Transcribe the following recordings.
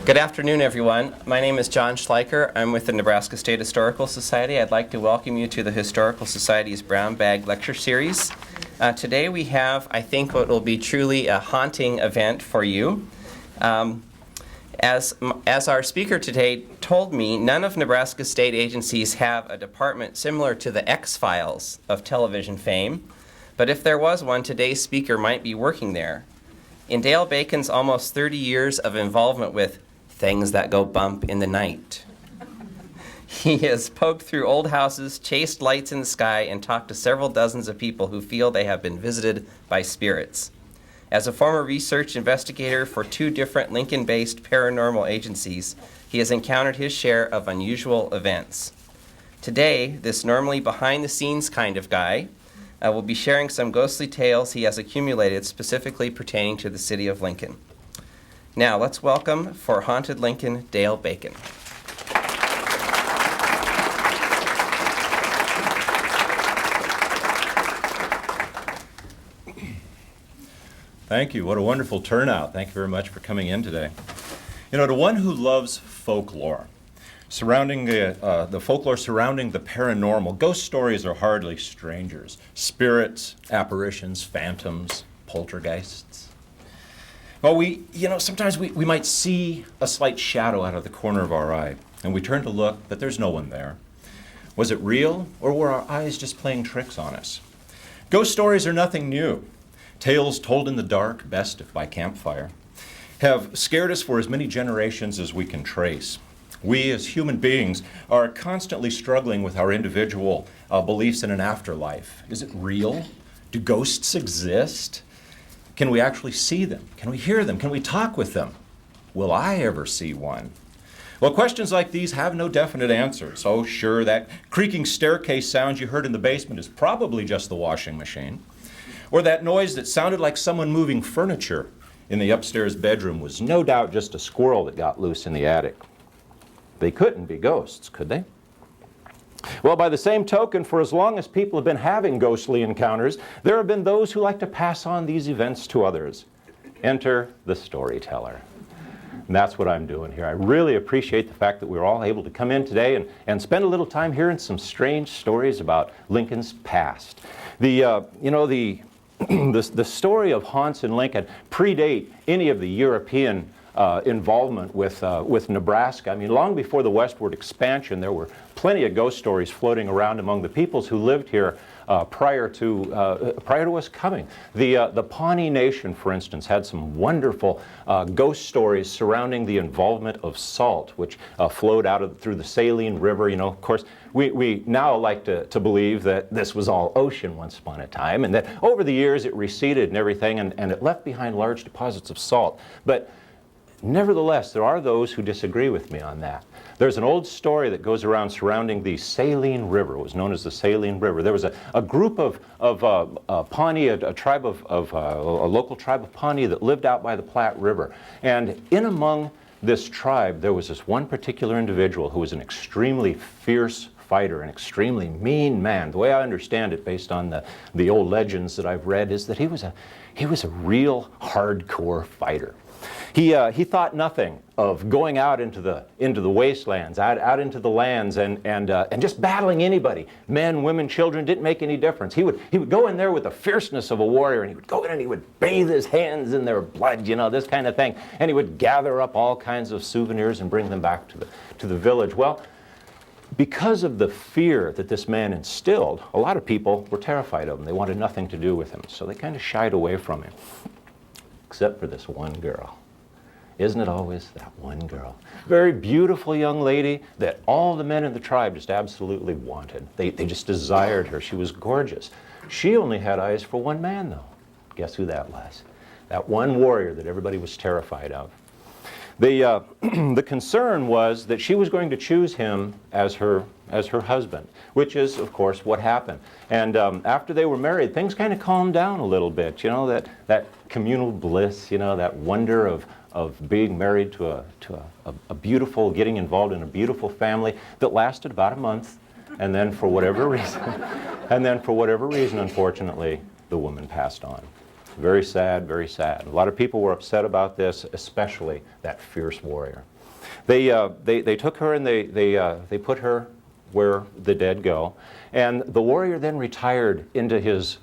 Good afternoon, everyone. My name is John Schleicher. I'm with the Nebraska State Historical Society. I'd like to welcome you to the Historical Society's Brown Bag Lecture Series. Today we have, I think, what will be truly a haunting event for you. As our speaker today told me, none of Nebraska's state agencies have a department similar to the X-Files of television fame. But if there was one, today's speaker might be working there. In Dale Bacon's almost 30 years of involvement with things that go bump in the night, he has poked through old houses, chased lights in the sky, and talked to several dozens of people who feel they have been visited by spirits. As a former research investigator for 2 different Lincoln-based paranormal agencies, he has encountered his share of unusual events. Today, this normally behind-the-scenes kind of guy will be sharing some ghostly tales he has accumulated specifically pertaining to the city of Lincoln. Now, let's welcome for Haunted Lincoln, Dale Bacon. Thank you. What a wonderful turnout. Thank you very much for coming in today. You know, to one who loves folklore, surrounding the folklore surrounding the paranormal, ghost stories are hardly strangers. Spirits, apparitions, phantoms, poltergeists. Well, sometimes we might see a slight shadow out of the corner of our eye, and we turn to look, but there's no one there. Was it real, or were our eyes just playing tricks on us? Ghost stories are nothing new. Tales told in the dark, best if by campfire, have scared us for as many generations as we can trace. We as human beings are constantly struggling with our individual beliefs in an afterlife. Is it real? Do ghosts exist? Can we actually see them? Can we hear them? Can we talk with them? Will I ever see one? Well, questions like these have no definite answers. Oh, sure, that creaking staircase sound you heard in the basement is probably just the washing machine. Or that noise that sounded like someone moving furniture in the upstairs bedroom was no doubt just a squirrel that got loose in the attic. They couldn't be ghosts, could they? Well, by the same token, for as long as people have been having ghostly encounters, there have been those who like to pass on these events to others. Enter the storyteller. And that's what I'm doing here. I really appreciate the fact that we're all able to come in today and spend a little time hearing some strange stories about Lincoln's past. The story of haunts in Lincoln predate any of the European involvement with Nebraska. I mean, long before the westward expansion, there were plenty of ghost stories floating around among the peoples who lived here prior to us coming. The Pawnee Nation, for instance, had some wonderful ghost stories surrounding the involvement of salt, which flowed out through the Saline River. You know, of course, we now like to believe that this was all ocean once upon a time, and that over the years it receded and everything, and it left behind large deposits of salt. But nevertheless, there are those who disagree with me on that. There's an old story that goes around surrounding the Saline River. It was known as the Saline River. There was a group of Pawnee, a local tribe of Pawnee that lived out by the Platte River. And in among this tribe, there was this one particular individual who was an extremely fierce fighter, an extremely mean man. The way I understand it, based on the old legends that I've read, is that he was a real hardcore fighter. He thought nothing of going out into the wastelands, out into the lands, and just battling anybody. Men, women, children, didn't make any difference. He would go in there with the fierceness of a warrior, and he would go in and he would bathe his hands in their blood, you know, this kind of thing. And he would gather up all kinds of souvenirs and bring them back to the village. Well, because of the fear that this man instilled, a lot of people were terrified of him. They wanted nothing to do with him, so they kind of shied away from him, except for this one girl. Isn't it always that one girl? Very beautiful young lady that all the men in the tribe just absolutely wanted. They just desired her. She was gorgeous. She only had eyes for one man, though. Guess who that was? That one warrior that everybody was terrified of. The concern was that she was going to choose him as her husband, which is, of course, what happened. And after they were married, things kind of calmed down a little bit. You know, that communal bliss, you know, that wonder of being married to a beautiful, getting involved in a beautiful family that lasted about a month, and then for whatever reason, unfortunately, the woman passed on. Very sad, very sad. A lot of people were upset about this, especially that fierce warrior. They took her and they put her where the dead go. And the warrior then retired into his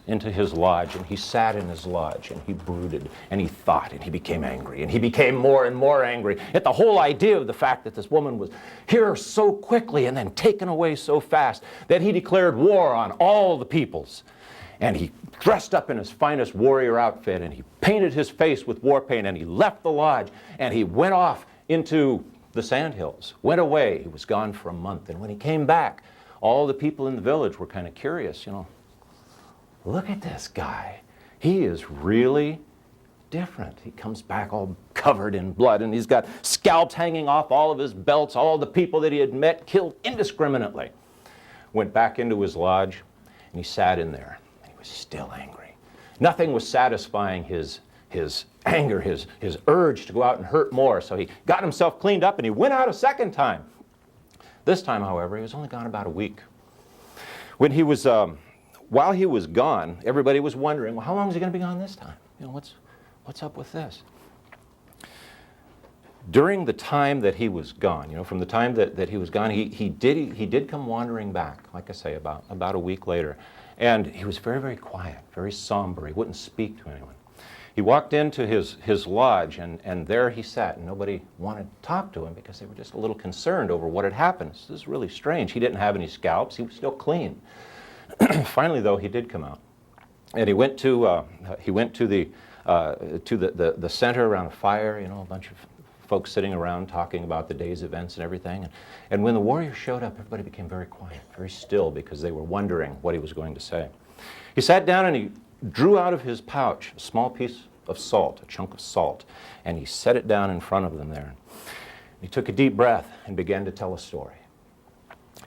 lodge, and he sat in his lodge, and he brooded, and he thought, and he became angry, and he became more and more angry at the whole idea of the fact that this woman was here so quickly and then taken away so fast that he declared war on all the peoples. And he dressed up in his finest warrior outfit, and he painted his face with war paint, and he left the lodge, and he went off into the sandhills, went away. He was gone for a month, and when he came back, all the people in the village were kind of curious, you know. Look at this guy. He is really different. He comes back all covered in blood, and he's got scalps hanging off all of his belts, all the people that he had met, killed indiscriminately. Went back into his lodge, and he sat in there, and he was still angry. Nothing was satisfying his anger, his urge to go out and hurt more, so he got himself cleaned up, and he went out a second time. This time, however, he was only gone about a week. When he was, while he was gone, everybody was wondering, well, how long is he going to be gone this time? You know, what's up with this? During the time that he was gone, you know, from the time that he was gone, he did come wandering back, like I say, about a week later. And he was very, very quiet, very somber. He wouldn't speak to anyone. He walked into his lodge, and there he sat, and nobody wanted to talk to him because they were just a little concerned over what had happened. This is really strange. He didn't have any scalps. He was still clean. Finally, though, he did come out, and he went to the center around a fire. You know, a bunch of folks sitting around talking about the day's events and everything. And when the warrior showed up, everybody became very quiet, very still, because they were wondering what he was going to say. He sat down and he drew out of his pouch a small piece of salt, a chunk of salt, and he set it down in front of them there. He took a deep breath and began to tell a story.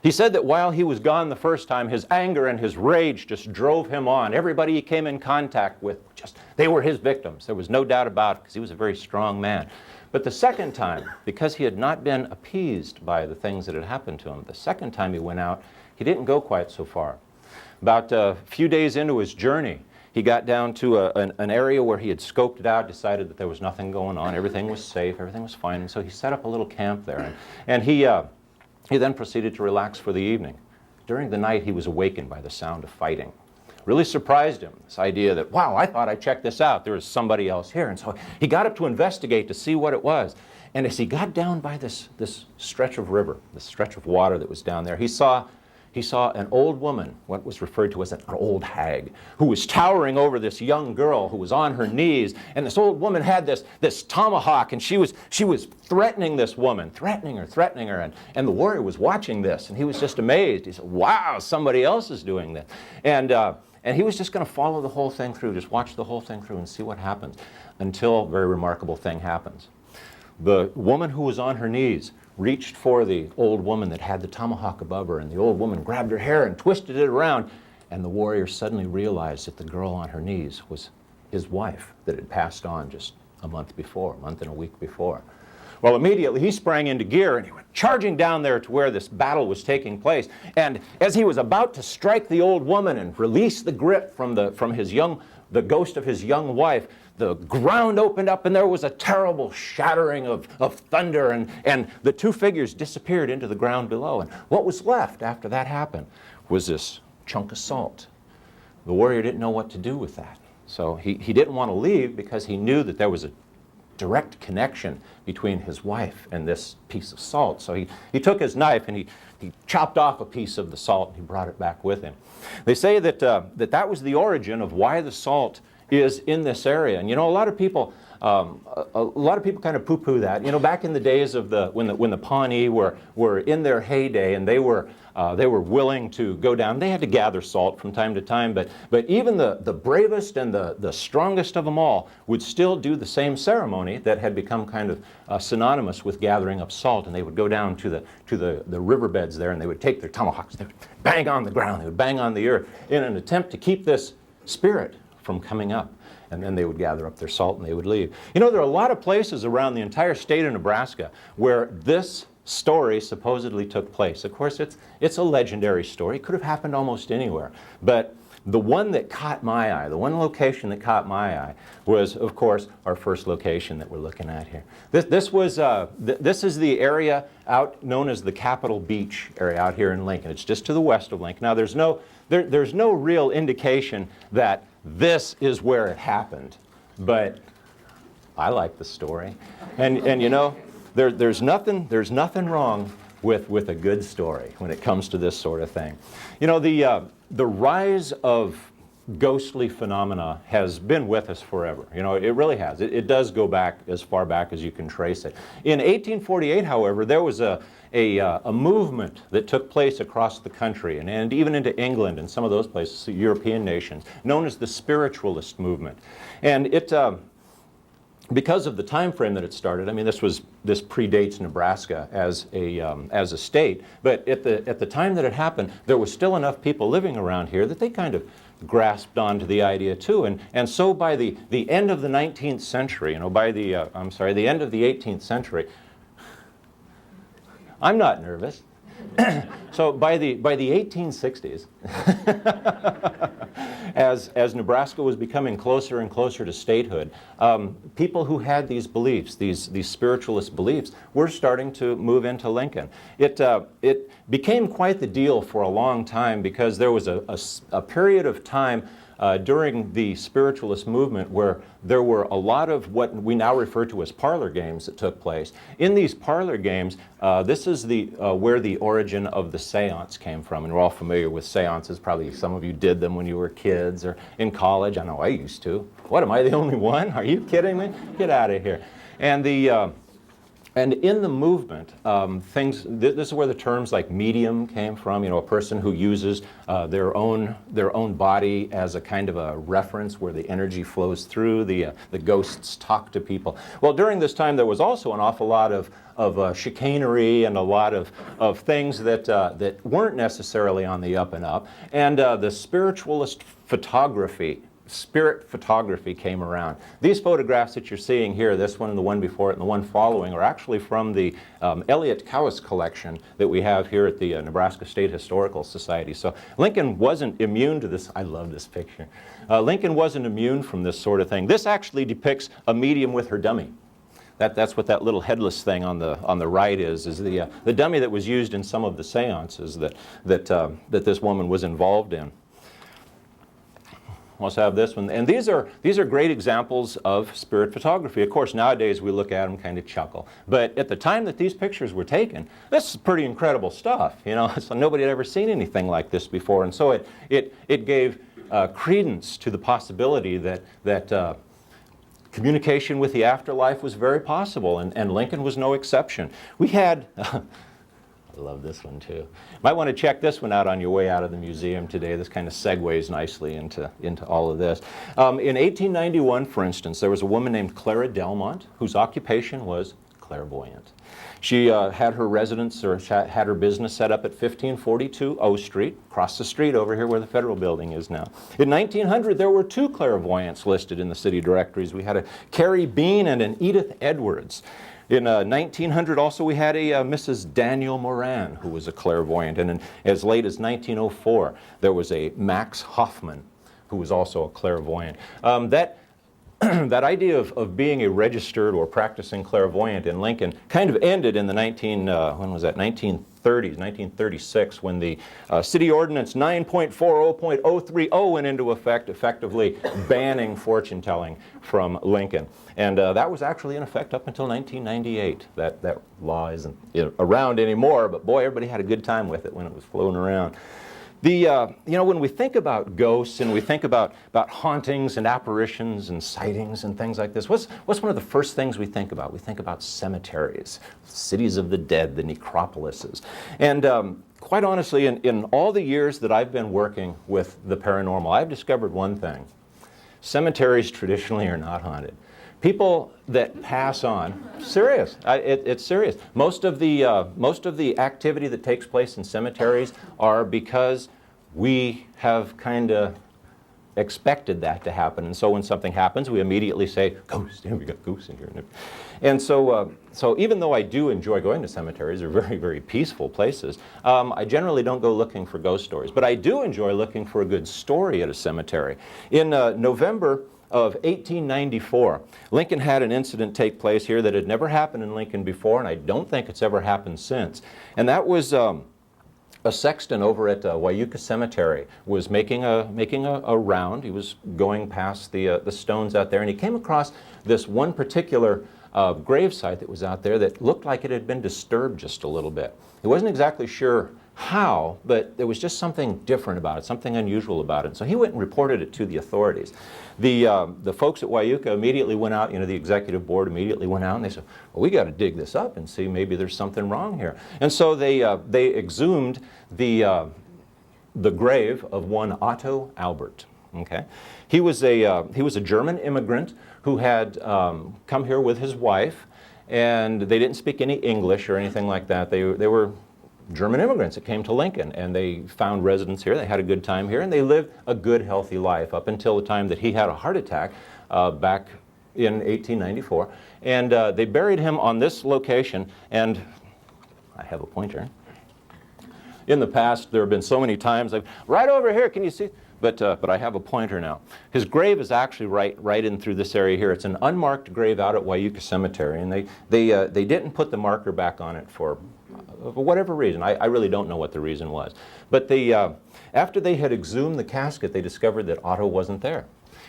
He said that while he was gone the first time, his anger and his rage just drove him on. Everybody he came in contact with, they were his victims. There was no doubt about it, because he was a very strong man. But the second time, because he had not been appeased by the things that had happened to him, the second time he went out, he didn't go quite so far. About a few days into his journey, he got down to an area where he had scoped it out, decided that there was nothing going on, everything was safe, everything was fine, and so he set up a little camp there. And he then proceeded to relax for the evening. During the night, he was awakened by the sound of fighting. Really surprised him, this idea that, wow, I thought I checked this out, there was somebody else here. And so he got up to investigate to see what it was. And as he got down by this stretch of river, this stretch of water that was down there, he saw an old woman, what was referred to as an old hag, who was towering over this young girl who was on her knees. And this old woman had this tomahawk, and she was threatening this woman, threatening her. And the warrior was watching this, and he was just amazed. He said, wow, somebody else is doing this. And he was just going to follow the whole thing through, just watch the whole thing through and see what happens, until a very remarkable thing happens. The woman who was on her knees reached for the old woman that had the tomahawk above her, and the old woman grabbed her hair and twisted it around, and the warrior suddenly realized that the girl on her knees was his wife that had passed on just a month and a week before. Well, immediately he sprang into gear and he went charging down there to where this battle was taking place. And as he was about to strike the old woman and release the grip from the ghost of his young wife, the ground opened up and there was a terrible shattering of thunder, and the two figures disappeared into the ground below. And what was left after that happened was this chunk of salt. The warrior didn't know what to do with that. So he didn't want to leave, because he knew that there was a direct connection between his wife and this piece of salt. So he took his knife and he chopped off a piece of the salt and he brought it back with him. They say that that was the origin of why the salt is in this area. And you know, a lot of people kind of poo-poo that. You know, back in the days of when the Pawnee were in their heyday, and they were willing to go down. They had to gather salt from time to time, but even the bravest and the strongest of them all would still do the same ceremony that had become kind of synonymous with gathering up salt. And they would go down to the riverbeds there, and they would take their tomahawks, they would bang on the ground, they would bang on the earth in an attempt to keep this spirit from coming up. And then they would gather up their salt and they would leave. You know, there are a lot of places around the entire state of Nebraska where this story supposedly took place. Of course, it's a legendary story. It could have happened almost anywhere. But The one that caught my eye, the one location that caught my eye was, of course, our first location that we're looking at here. This is the area out known as the Capitol Beach area out here in Lincoln. It's just to the west of Lincoln. Now, there's no real indication that this is where it happened, but I like the story. And you know, there's nothing wrong with a good story when it comes to this sort of thing. You know, the rise of ghostly phenomena has been with us forever. You know, it really has. It does go back as far back as you can trace it. In 1848, however, there was a movement that took place across the country and even into England and some of those places, European nations, known as the Spiritualist movement. And it, because of the time frame that it started, I mean, this predates Nebraska as a state, but at the time that it happened, there was still enough people living around here that they kind of grasped onto the idea too, and so by the end of the 19th century, you know, by the the end of the 18th century, I'm not nervous. So by the 1860s, as Nebraska was becoming closer and closer to statehood, people who had these beliefs, these spiritualist beliefs, were starting to move into Lincoln. It became quite the deal for a long time because there was a period of time during the spiritualist movement where there were a lot of what we now refer to as parlor games that took place. In these parlor games, this is where the origin of the seance came from. And we're all familiar with seances. Probably some of you did them when you were kids or in college. I know I used to. What, am I the only one? Are you kidding me? Get out of here. And in the movement, this is where the terms like medium came from. You know, a person who uses their own body as a kind of a reference where the energy flows through. The ghosts talk to people. Well, during this time, there was also an awful lot of chicanery and a lot of things that weren't necessarily on the up and up. And the spiritualist spirit photography came around. These photographs that you're seeing here, this one and the one before it and the one following, are actually from the Elliott Cowis collection that we have here at the Nebraska State Historical Society. So Lincoln wasn't immune to this. I love this picture. Lincoln wasn't immune from this sort of thing. This actually depicts a medium with her dummy. That's what that little headless thing on the right is the dummy that was used in some of the seances that this woman was involved in. Also have this one, and these are great examples of spirit photography. Of course, nowadays we look at them kind of chuckle, but at the time that these pictures were taken, this is pretty incredible stuff. You know, so nobody had ever seen anything like this before, and so it gave credence to the possibility that communication with the afterlife was very possible, and Lincoln was no exception. We had. I love this one too. Might want to check this one out on your way out of the museum today. This kind of segues nicely into all of this. In 1891, for instance, there was a woman named Clara Delmont whose occupation was clairvoyant. She had her residence or had her business set up at 1542 O Street, across the street over here where the Federal Building is now. In 1900, there were two clairvoyants listed in the city directories. We had a Carrie Bean and an Edith Edwards. In 1900 also we had a Mrs. Daniel Moran who was a clairvoyant, and as late as 1904 there was a Max Hoffman who was also a clairvoyant. That idea of being a registered or practicing clairvoyant in Lincoln kind of ended in the 1936 when the City Ordinance 9.40.030 went into effect, effectively banning fortune telling from Lincoln. And that was actually in effect up until 1998. That law isn't around anymore, but boy, everybody had a good time with it when it was floating around. You know, when we think about ghosts and we think about hauntings and apparitions and sightings and things like this, what's one of the first things we think about? We think about cemeteries, cities of the dead, the necropolises. And quite honestly, in all the years that I've been working with the paranormal, I've discovered one thing. Cemeteries traditionally are not haunted. People that pass on, serious, it's serious. Most of the activity that takes place in cemeteries are because we have kind of expected that to happen. And so when something happens, we immediately say, ghost, we got ghosts in here. And so, so even though I do enjoy going to cemeteries, they're very, very peaceful places, I generally don't go looking for ghost stories. But I do enjoy looking for a good story at a cemetery. In November of 1894, Lincoln had an incident take place here that had never happened in Lincoln before, and I don't think it's ever happened since. And that was a sexton over at Wyuka Cemetery was making a round. He was going past the stones out there, and he came across this one particular grave site that was out there that looked like it had been disturbed just a little bit. He wasn't exactly sure how, but there was just something different about it, something unusual about it. So he went and reported it to the authorities. The folks at Wyuka immediately went out, the executive board immediately went out and they said, well, we got to dig this up and see maybe there's something wrong here. And so they exhumed the grave of one Otto Albert. Okay, he was a German immigrant who had come here with his wife, and they didn't speak any English or anything like that. They were German immigrants that came to Lincoln, and they found residence here. They had a good time here, and they lived a good, healthy life up until the time that he had a heart attack back in 1894. And they buried him on this location, and I have a pointer. In the past, there have been so many times, right over here, can you see? But I have a pointer now. His grave is actually right in through this area here. It's an unmarked grave out at Wyuka Cemetery, and they didn't put the marker back on it for whatever reason. I really don't know what the reason was. But after they had exhumed the casket, they discovered that Otto wasn't there.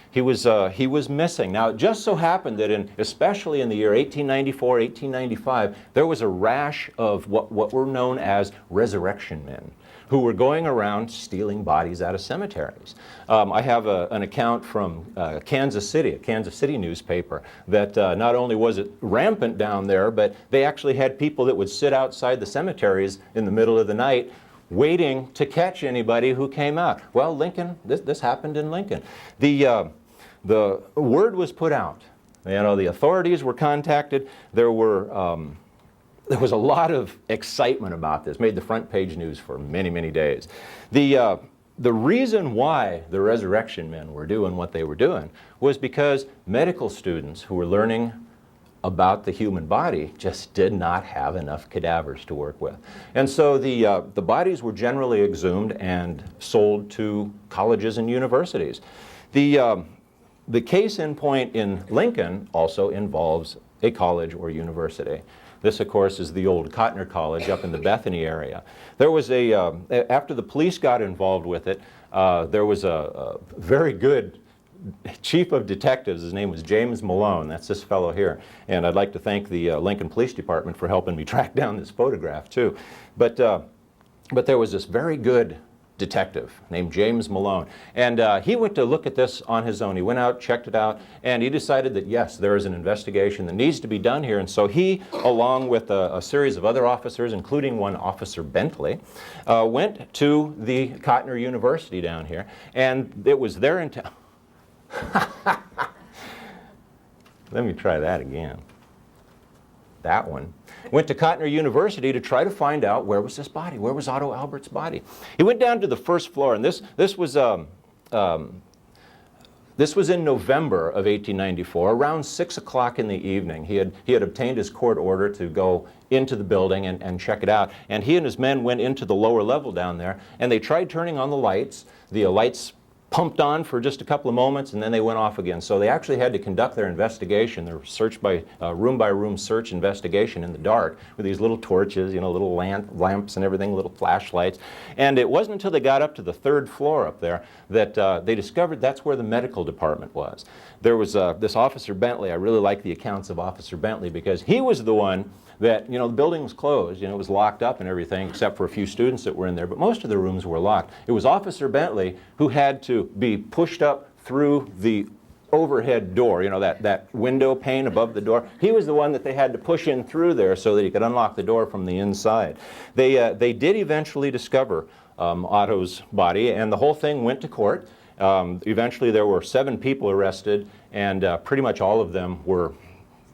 He was missing. Now, it just so happened that especially in the year 1894, 1895, there was a rash of what were known as resurrection men who were going around stealing bodies out of cemeteries. I have an account from Kansas City, a Kansas City newspaper, that not only was it rampant down there, but they actually had people that would sit outside the cemeteries in the middle of the night waiting to catch anybody who came out. Well, Lincoln, this happened in Lincoln. The word was put out. The authorities were contacted. There was a lot of excitement about this. Made the front page news for many, many days. The reason why the resurrection men were doing what they were doing was because medical students who were learning about the human body just did not have enough cadavers to work with. And so the bodies were generally exhumed and sold to colleges and universities. The case in point in Lincoln also involves a college or university. This, of course, is the old Cotner College up in the Bethany area. There was after the police got involved with it, there was a very good chief of detectives. His name was James Malone. That's this fellow here. And I'd like to thank the Lincoln Police Department for helping me track down this photograph, too. But there was this very good detective named James Malone. And he went to look at this on his own. He went out, checked it out, and he decided that, yes, there is an investigation that needs to be done here. And so he, along with a series of other officers, including one Officer Bentley, went to the Cotner University down here. And it was there in town. Let me try that again. That one. Went to Cotner University to try to find out where was this body, where was Otto Albert's body. He went down to the first floor, and this was in November of 1894, around 6 o'clock in the evening. He had obtained his court order to go into the building and check it out, and he and his men went into the lower level down there, and they tried turning on the lights. The lights pumped on for just a couple of moments, and then they went off again. So they actually had to conduct their investigation, their search by room search investigation in the dark with these little torches, little lamps and everything, little flashlights. And it wasn't until they got up to the third floor up there that they discovered that's where the medical department was. There was this Officer Bentley. I really like the accounts of Officer Bentley because he was the one that, the building was closed, it was locked up and everything except for a few students that were in there, but most of the rooms were locked. It was Officer Bentley who had to be pushed up through the overhead door, that window pane above the door. He was the one that they had to push in through there so that he could unlock the door from the inside. They did eventually discover Otto's body, and the whole thing went to court. Eventually there were 7 people arrested, and pretty much all of them were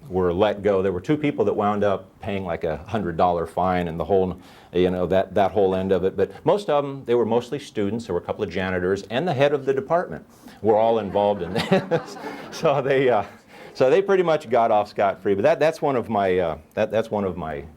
were let go. There were two people that wound up paying like $100 fine and the whole, you know, that whole end of it. But most of them, they were mostly students. There were a couple of janitors and the head of the department were all involved in this. So they pretty much got off scot-free. But that's one of my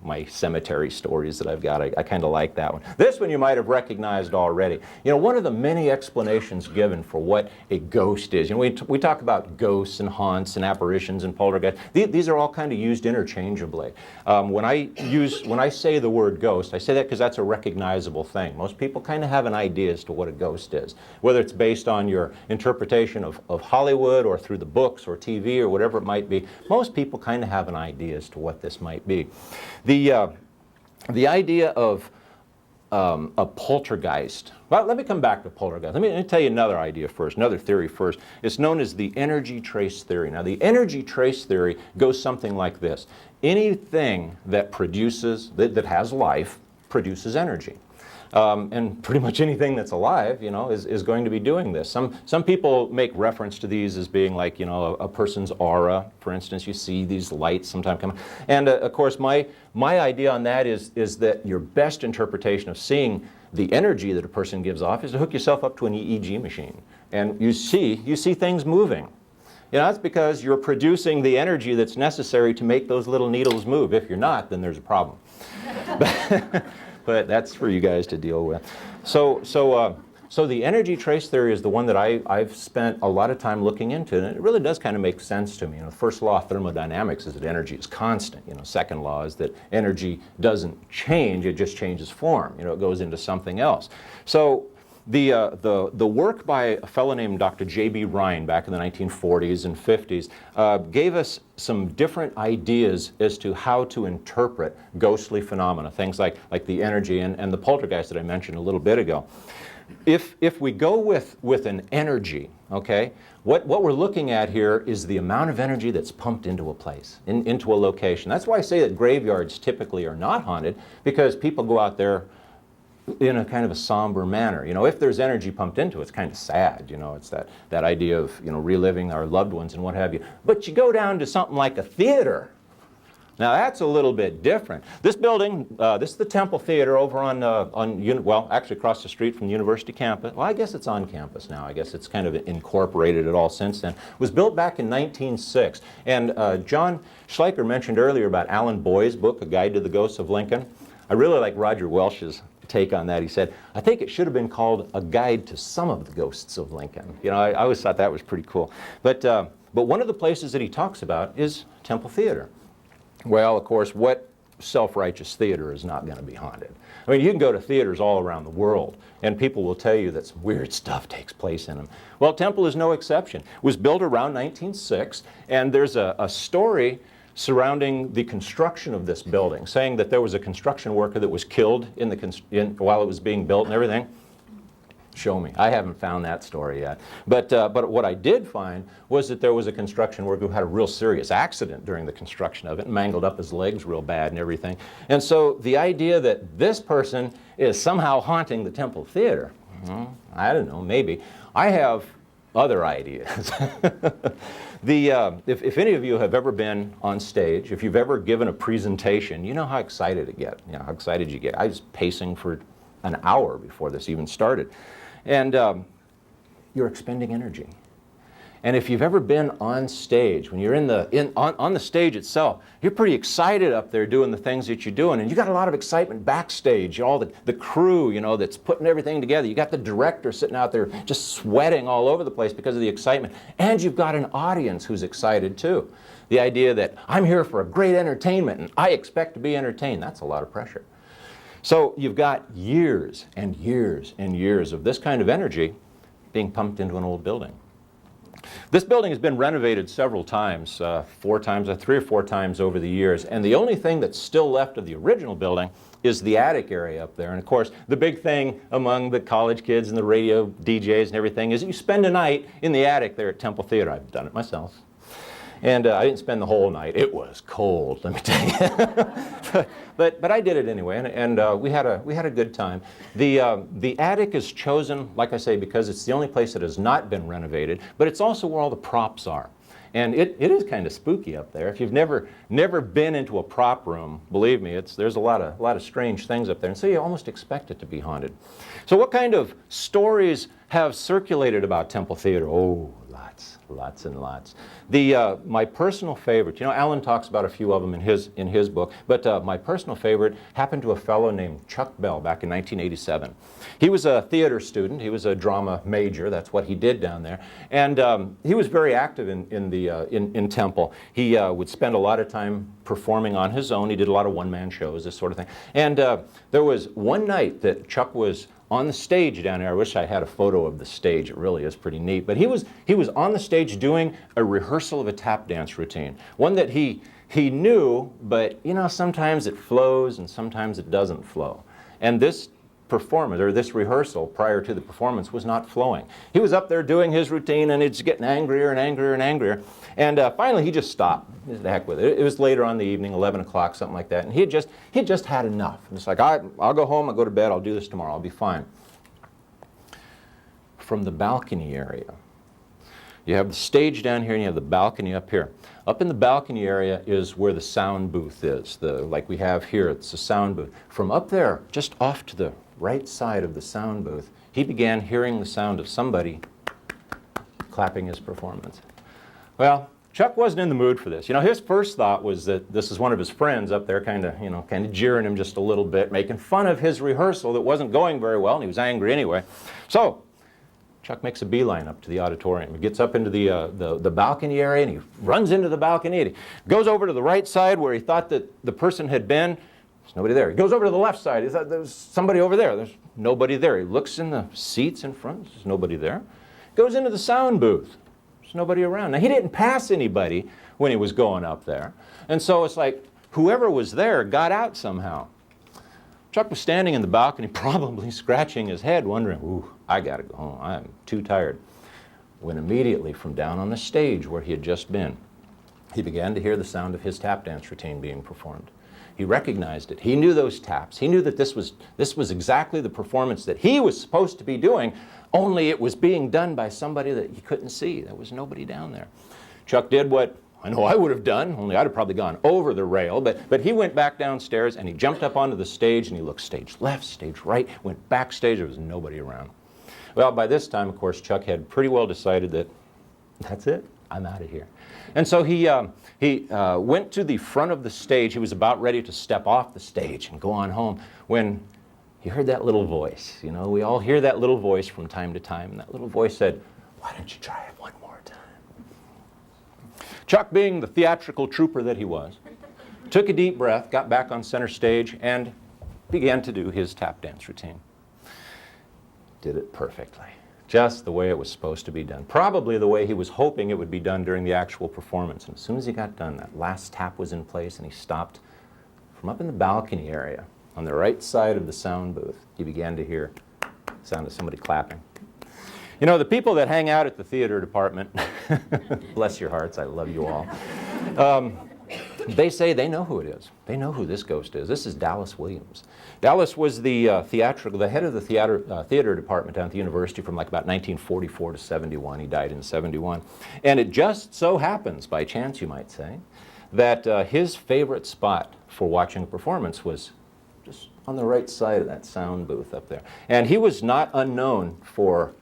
my cemetery stories that I've got. I kind of like that one. This one you might have recognized already. You know, one of the many explanations given for what a ghost is. You know, we talk about ghosts and haunts and apparitions and poltergeists. These are all kind of used interchangeably. When I say the word ghost, I say that because that's a recognizable thing. Most people kind of have an idea as to what a ghost is, whether it's based on your interpretation of Hollywood or through the books or TV or whatever it might be. Most people kind of have an idea as to what this might be. The idea of a poltergeist. Well, let me come back to poltergeist. Let me tell you another idea first, another theory first. It's known as the energy trace theory. Now, the energy trace theory goes something like this. Anything that produces, that has life, produces energy. And pretty much anything that's alive, you know, is going to be doing this. Some people make reference to these as being like, you know, a person's aura. For instance, you see these lights sometime come. And of course, my idea on that is that your best interpretation of seeing the energy that a person gives off is to hook yourself up to an EEG machine, and you see things moving. You know, that's because you're producing the energy that's necessary to make those little needles move. If you're not, then there's a problem. But that's for you guys to deal with. So the energy trace theory is the one that I've spent a lot of time looking into, and it really does kind of make sense to me. You know, the first law of thermodynamics is that energy is constant. You know, second law is that energy doesn't change; it just changes form. You know, it goes into something else. So the work by a fellow named Dr. J.B. Rhine back in the 1940s and 50s gave us some different ideas as to how to interpret ghostly phenomena, things like the energy and the poltergeist that I mentioned a little bit ago. If we go with an energy, okay, what we're looking at here is the amount of energy that's pumped into a place, into a location. That's why I say that graveyards typically are not haunted, because people go out there in a kind of a somber manner. You know, if there's energy pumped into it, it's kind of sad. You know, it's that idea of, you know, reliving our loved ones and what have you. But you go down to something like a theater. Now that's a little bit different. This building, this is the Temple Theater over well, actually across the street from the university campus. Well, I guess it's on campus now. I guess it's kind of incorporated it all since then. It was built back in 1906. And John Schleicher mentioned earlier about Alan Boy's book, A Guide to the Ghosts of Lincoln. I really like Roger Welch's take on that. He said, I think it should have been called A Guide to Some of the Ghosts of Lincoln. You know, I always thought that was pretty cool. But one of the places that he talks about is Temple Theater. Well, of course, what self-righteous theater is not going to be haunted? I mean, you can go to theaters all around the world, and people will tell you that some weird stuff takes place in them. Well, Temple is no exception. It was built around 1906, and there's a story surrounding the construction of this building, saying that there was a construction worker that was killed while it was being built and everything. Show me. I haven't found that story yet. But what I did find was that there was a construction worker who had a real serious accident during the construction of it, and mangled up his legs real bad and everything. And so the idea that this person is somehow haunting the Temple Theater, well, I don't know, maybe. I have other ideas. If any of you have ever been on stage, if you've ever given a presentation, you know how excited you know how excited you get. I was pacing for an hour before this even started. And you're expending energy. And if you've ever been on stage, when you're on the stage itself, you're pretty excited up there doing the things that you're doing, and you got a lot of excitement backstage. All the crew, you know, that's putting everything together. You got the director sitting out there just sweating all over the place because of the excitement, and you've got an audience who's excited too. The idea that I'm here for a great entertainment and I expect to be entertained, that's a lot of pressure. So you've got years and years and years of this kind of energy being pumped into an old building. This building has been renovated several times, 3 or 4 times over the years, and the only thing that's still left of the original building is the attic area up there. And of course, the big thing among the college kids and the radio DJs and everything is that you spend a night in the attic there at Temple Theater. I've done it myself. And I didn't spend the whole night. It was cold, let me tell you. but I did it anyway, and we had a good time. The attic is chosen, like I say, because it's the only place that has not been renovated, but it's also where all the props are. And it is kind of spooky up there. If you've never been into a prop room, believe me, there's a lot of strange things up there. And so you almost expect it to be haunted. So what kind of stories have circulated about Temple Theater? Oh, lots and lots. My personal favorite, Alan talks about a few of them in his book, but my personal favorite happened to a fellow named Chuck Bell back in 1987. He was a theater student. He was a drama major. That's what he did down there. And he was very active in Temple. He would spend a lot of time performing on his own. He did a lot of one-man shows, this sort of thing. And there was one night that Chuck was on the stage down there. I wish I had a photo of the stage. It really is pretty neat. But he was on the stage doing a rehearsal of a tap dance routine. One that he knew, but sometimes it flows and sometimes it doesn't flow. And this performance, or this rehearsal prior to the performance, was not flowing. He was up there doing his routine and it's getting angrier and angrier and angrier. And finally he just stopped. The heck with it. It was later on in the evening, 11 o'clock, something like that. And he had just had enough. And it's like, I'll go home, I'll go to bed, I'll do this tomorrow, I'll be fine. From the balcony area, you have the stage down here and you have the balcony up here. Up in the balcony area is where the sound booth is. Like we have here, it's a sound booth. From up there, just off to the right side of the sound booth, he began hearing the sound of somebody clapping his performance. Well, Chuck wasn't in the mood for this. His first thought was that this is one of his friends up there kind of jeering him just a little bit, making fun of his rehearsal that wasn't going very well, and he was angry anyway. So Chuck makes a beeline up to the auditorium. He gets up into the balcony area, and he runs into the balcony, and he goes over to the right side where he thought that the person had been. There's nobody there. He goes over to the left side. He thought there was somebody over there. There's nobody there. He looks in the seats in front. There's nobody there. Goes into the sound booth. There's nobody around. Now, he didn't pass anybody when he was going up there. And so it's like whoever was there got out somehow. Chuck was standing in the balcony, probably scratching his head, wondering, ooh, I got to go home. I'm too tired. When immediately from down on the stage where he had just been, he began to hear the sound of his tap dance routine being performed. He recognized it. He knew those taps. He knew that this was exactly the performance that he was supposed to be doing, only it was being done by somebody that he couldn't see. There was nobody down there. Chuck did what I know I would have done, only I'd have probably gone over the rail, but he went back downstairs and he jumped up onto the stage and he looked stage left, stage right, went backstage, there was nobody around. Well, by this time, of course, Chuck had pretty well decided that that's it, I'm out of here. And so he went to the front of the stage. He was about ready to step off the stage and go on home when he heard that little voice. We all hear that little voice from time to time, and that little voice said, why don't you try it one more time? Chuck, being the theatrical trooper that he was, took a deep breath, got back on center stage, and began to do his tap dance routine. Did it perfectly. Just the way it was supposed to be done. Probably the way he was hoping it would be done during the actual performance. And as soon as he got done, that last tap was in place and he stopped. From up in the balcony area, on the right side of the sound booth, he began to hear the sound of somebody clapping. The people that hang out at the theater department, bless your hearts, I love you all, they say they know who it is. They know who this ghost is. This is Dallas Williams. Dallas was the head of the theater department down at the university from like about 1944 to 71. He died in 71. And it just so happens, by chance you might say, that his favorite spot for watching a performance was just on the right side of that sound booth up there. And he was not unknown for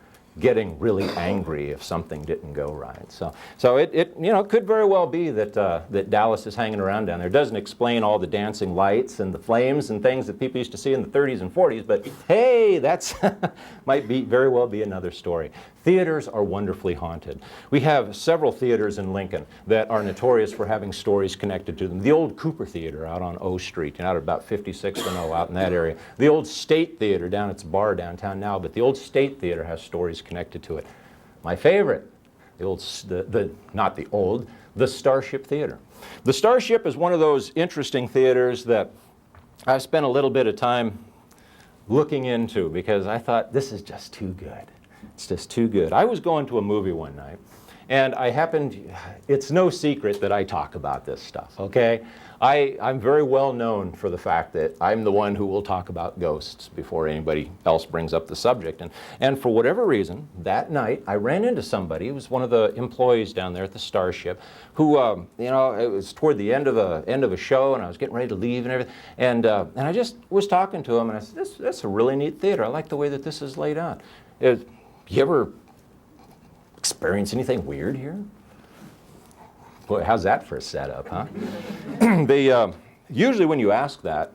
getting really angry if something didn't go right. So it could very well be that Dallas is hanging around down there. It doesn't explain all the dancing lights and the flames and things that people used to see in the 30s and 40s, but hey, that's might very well be another story. Theaters are wonderfully haunted. We have several theaters in Lincoln that are notorious for having stories connected to them. The old Cooper Theater out on O Street, out at about 56th and O, out in that area. The old State Theater down at its bar downtown now, but the old State Theater has stories connected to it. My favorite, the Starship Theater. The Starship is one of those interesting theaters that I've spent a little bit of time looking into because I thought this is just too good. It's just too good. I was going to a movie one night, And it's no secret that I talk about this stuff, okay? I'm very well known for the fact that I'm the one who will talk about ghosts before anybody else brings up the subject. And for whatever reason, that night, I ran into somebody. It was one of the employees down there at the Starship who, you know, it was toward the end of a show, and I was getting ready to leave and everything. And I just was talking to him, and I said, that's a really neat theater. I like the way that this is laid out. You ever experience anything weird here? Boy, how's that for a setup, huh? Usually when you ask that,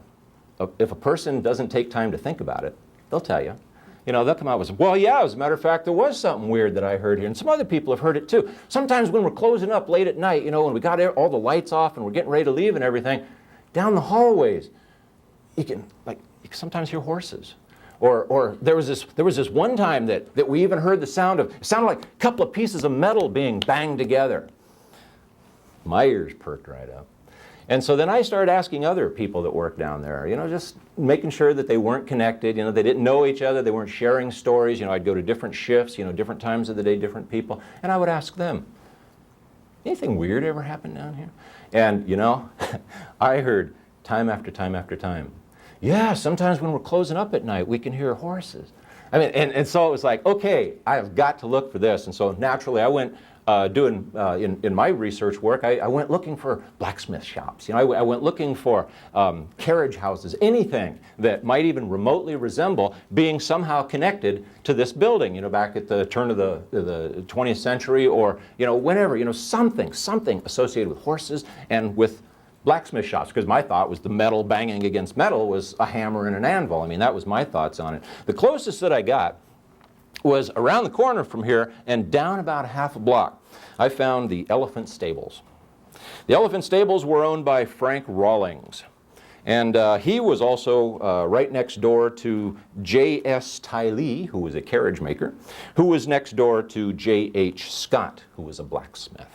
if a person doesn't take time to think about it, they'll tell you. You know, they'll come out with, well, yeah, as a matter of fact, there was something weird that I heard here. And some other people have heard it too. Sometimes when we're closing up late at night, you know, when we got all the lights off and we're getting ready to leave and everything, down the hallways, you can sometimes hear horses. Or there was this one time that we even heard it sounded like a couple of pieces of metal being banged together. My ears perked right up. And so then I started asking other people that worked down there, you know, just making sure that they weren't connected, you know, they didn't know each other, they weren't sharing stories. You know, I'd go to different shifts, you know, different times of the day, different people, and I would ask them, anything weird ever happen down here? And, you know, I heard time after time after time, yeah, sometimes when we're closing up at night, we can hear horses. I mean, and so it was like, okay, I've got to look for this. And so naturally I went in my research work, I went looking for blacksmith shops. You know, I went looking for carriage houses, anything that might even remotely resemble being somehow connected to this building, you know, back at the turn of the 20th century, or, you know, whenever, you know, something associated with horses and with blacksmith shops, because my thought was the metal banging against metal was a hammer and an anvil. I mean, that was my thoughts on it. The closest that I got was around the corner from here and down about half a block. I found the Elephant Stables. The Elephant Stables were owned by Frank Rawlings. And he was also right next door to J.S. Tiley, who was a carriage maker, who was next door to J.H. Scott, who was a blacksmith.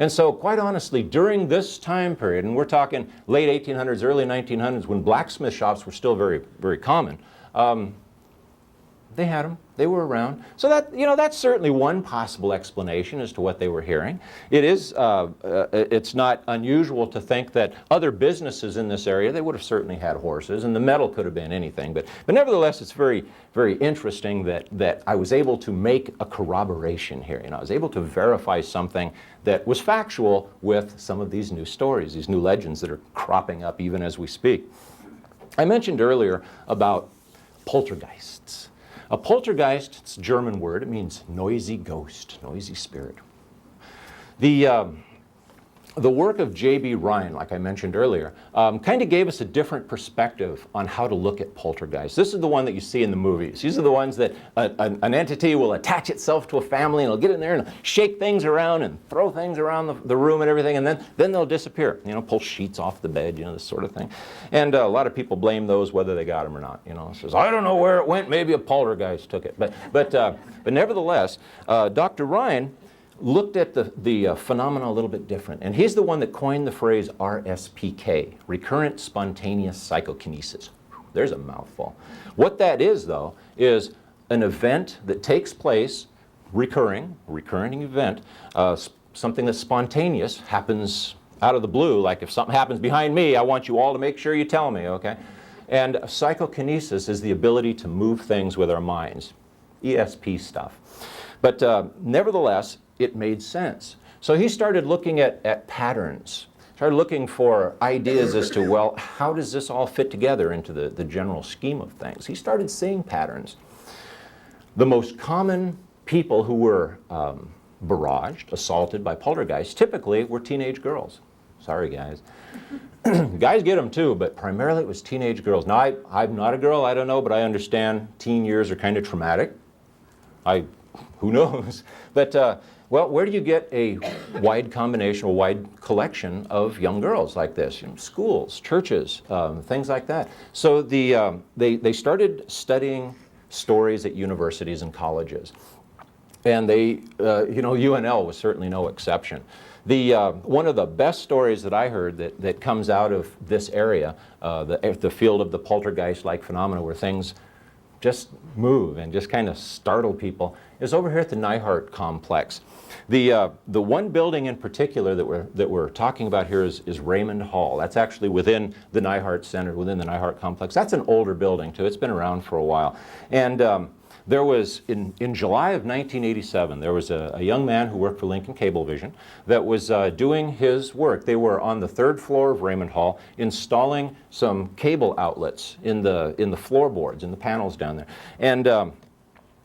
And so, quite honestly, during this time period, and we're talking late 1800s, early 1900s, when blacksmith shops were still very, very common, they had them. They were around. So that, you know, that's certainly one possible explanation as to what they were hearing. It is, it's not unusual to think that other businesses in this area, they would have certainly had horses, and the metal could have been anything. But nevertheless, it's very, very interesting that I was able to make a corroboration here. You know, I was able to verify something that was factual with some of these new stories, these new legends that are cropping up even as we speak. I mentioned earlier about poltergeists. A poltergeist, it's a German word, it means noisy ghost, noisy spirit. The work of J.B. Rhine, like I mentioned earlier, kind of gave us a different perspective on how to look at poltergeists. This is the one that you see in the movies. These are the ones that an entity will attach itself to a family and it'll get in there and shake things around and throw things around the room and everything, and then they'll disappear. You know, pull sheets off the bed, you know, this sort of thing. And a lot of people blame those whether they got them or not. You know, says, I don't know where it went, maybe a poltergeist took it. But nevertheless, Dr. Rhine looked at the phenomena a little bit different. And he's the one that coined the phrase RSPK, recurrent spontaneous psychokinesis. There's a mouthful. What that is, though, is an event that takes place, recurring event, something that's spontaneous, happens out of the blue, like if something happens behind me, I want you all to make sure you tell me, okay? And psychokinesis is the ability to move things with our minds, ESP stuff. But nevertheless, it made sense. So he started looking at patterns, started looking for ideas as to, well, how does this all fit together into the general scheme of things? He started seeing patterns. The most common people who were barraged, assaulted by poltergeists, typically were teenage girls. Sorry, guys. Guys get them too, but primarily it was teenage girls. Now, I'm not a girl, I don't know, but I understand teen years are kind of traumatic. Who knows? But, well, where do you get a wide combination, a wide collection of young girls like this? You know, schools, churches, things like that. So they started studying stories at universities and colleges. And they, you know, UNL was certainly no exception. One of the best stories that I heard that comes out of this area, the field of the poltergeist-like phenomena where things just move and just kind of startle people is over here at the Nyhart complex. The one building in particular that we're talking about here is Raymond Hall. That's actually within the Nyhart Center, within the Nyhart complex. That's an older building too. It's been around for a while. And there was, in July of 1987, there was a young man who worked for Lincoln Cablevision that was doing his work. They were on the 3rd floor of Raymond Hall installing some cable outlets in the floorboards, in the panels down there. And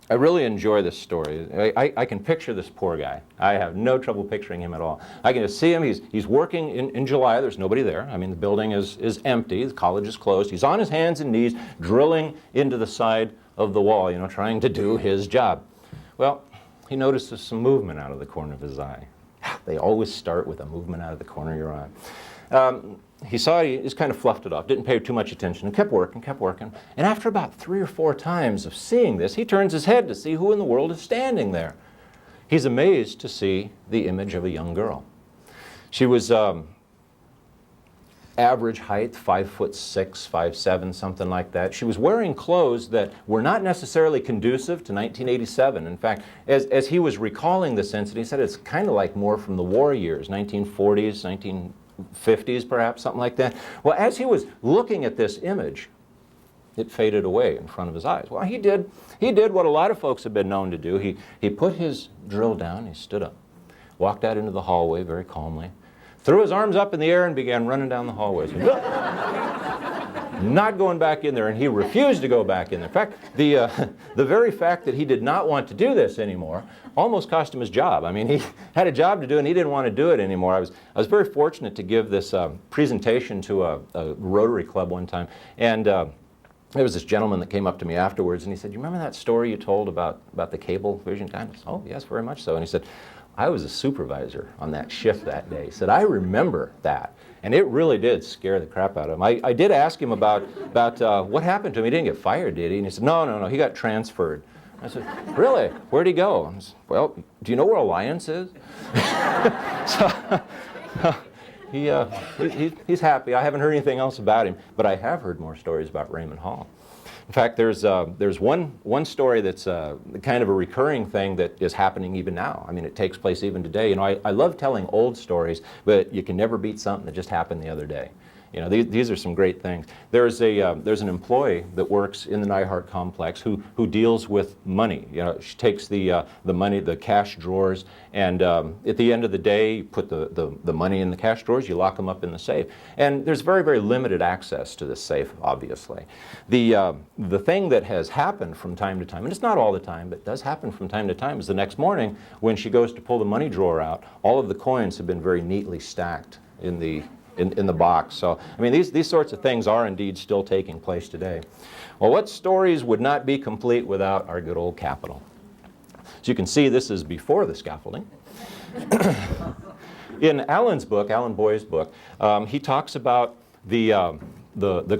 I really enjoy this story. I can picture this poor guy. I have no trouble picturing him at all. I can just see him. He's working in July. There's nobody there. I mean, the building is empty. The college is closed. He's on his hands and knees drilling into the side of the wall, you know, trying to do his job. Well, he notices some movement out of the corner of his eye. They always start with a movement out of the corner of your eye. He saw it, he just kind of fluffed it off, didn't pay too much attention, and kept working. And after about 3 or 4 times of seeing this, he turns his head to see who in the world is standing there. He's amazed to see the image of a young girl. She was average height, 5'6", 5'7", something like that. She was wearing clothes that were not necessarily conducive to 1987. In fact, as he was recalling this incident, he said it's kind of like more from the war years, 1940s, 1950s perhaps, something like that. Well, as he was looking at this image, it faded away in front of his eyes. Well, he did what a lot of folks have been known to do. He put his drill down, he stood up, walked out into the hallway very calmly, threw his arms up in the air and began running down the hallways. Not going back in there, and he refused to go back in there. In fact, the very fact that he did not want to do this anymore almost cost him his job. I mean, he had a job to do, and he didn't want to do it anymore. I was very fortunate to give this presentation to a Rotary Club one time, and there was this gentleman that came up to me afterwards, and he said, "You remember that story you told about the cable vision guy?" I said, "Oh, yes, very much so." And he said, "I was a supervisor on that shift that day." He said, "I remember that." And it really did scare the crap out of him. I did ask him about what happened to him. He didn't get fired, did he? And he said, no, he got transferred. I said, "Really? Where'd he go?" I said, "Well, do you know where Alliance is?" So he's happy. I haven't heard anything else about him, but I have heard more stories about Raymond Hall. In fact, there's one story that's kind of a recurring thing that is happening even now. I mean, it takes place even today. You know, I love telling old stories, but you can never beat something that just happened the other day. You know, these are some great things. There's an employee that works in the Nyhart complex who deals with money. You know, she takes the money, the cash drawers, and at the end of the day, you put the money in the cash drawers, you lock them up in the safe. And there's very, very limited access to this safe, obviously. The thing that has happened from time to time, and it's not all the time, but does happen from time to time, is the next morning when she goes to pull the money drawer out, all of the coins have been very neatly stacked in the box. So, I mean, these sorts of things are indeed still taking place today. Well, what stories would not be complete without our good old Capitol? So you can see this is before the scaffolding. In Alan's book, Alan Boy's book, he talks about the